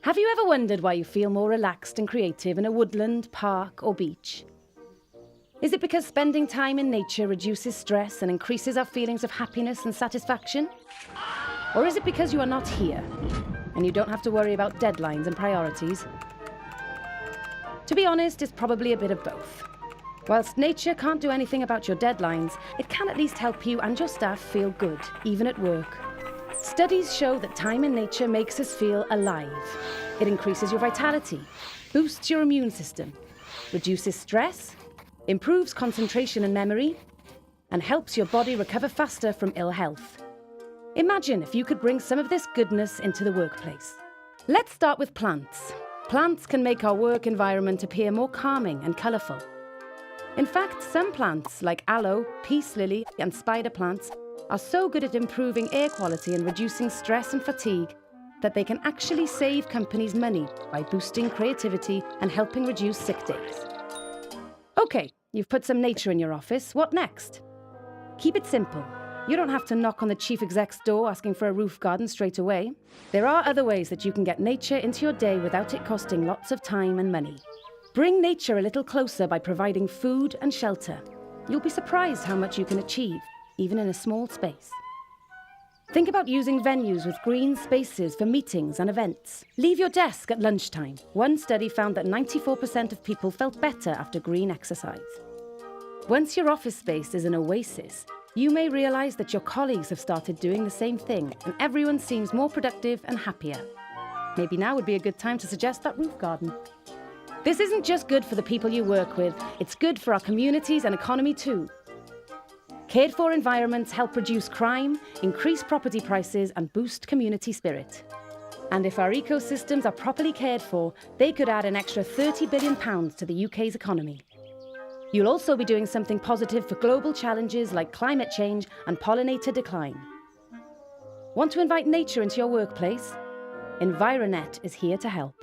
Have you ever wondered why you feel more relaxed and creative in a woodland, park, or beach? Is it because spending time in nature reduces stress and increases our feelings of happiness and satisfaction? Or is it because you are not here and you don't have to worry about deadlines and priorities? To be honest, it's probably a bit of both. Whilst nature can't do anything about your deadlines, it can at least help you and your staff feel good, even at work. Studies show that time in nature makes us feel alive. It increases your vitality, boosts your immune system, reduces stress, improves concentration and memory, and helps your body recover faster from ill health. Imagine if you could bring some of this goodness into the workplace. Let's start with plants. Plants can make our work environment appear more calming and colourful. In fact, some plants, like aloe, peace lily, and spider plants, are so good at improving air quality and reducing stress and fatigue that they can actually save companies money by boosting creativity and helping reduce sick days. Okay, you've put some nature in your office. What next? Keep it simple. You don't have to knock on the chief exec's door asking for a roof garden straight away. There are other ways that you can get nature into your day without it costing lots of time and money. Bring nature a little closer by providing food and shelter. You'll be surprised how much you can achieve, even in a small space. Think about using venues with green spaces for meetings and events. Leave your desk at lunchtime. One study found that 94% of people felt better after green exercise. Once your office space is an oasis, you may realize that your colleagues have started doing the same thing and everyone seems more productive and happier. Maybe now would be a good time to suggest that roof garden. This isn't just good for the people you work with, it's good for our communities and economy too. Cared-for environments help reduce crime, increase property prices and boost community spirit. And if our ecosystems are properly cared for, they could add an extra £30 billion to the UK's economy. You'll also be doing something positive for global challenges like climate change and pollinator decline. Want to invite nature into your workplace? Environet is here to help.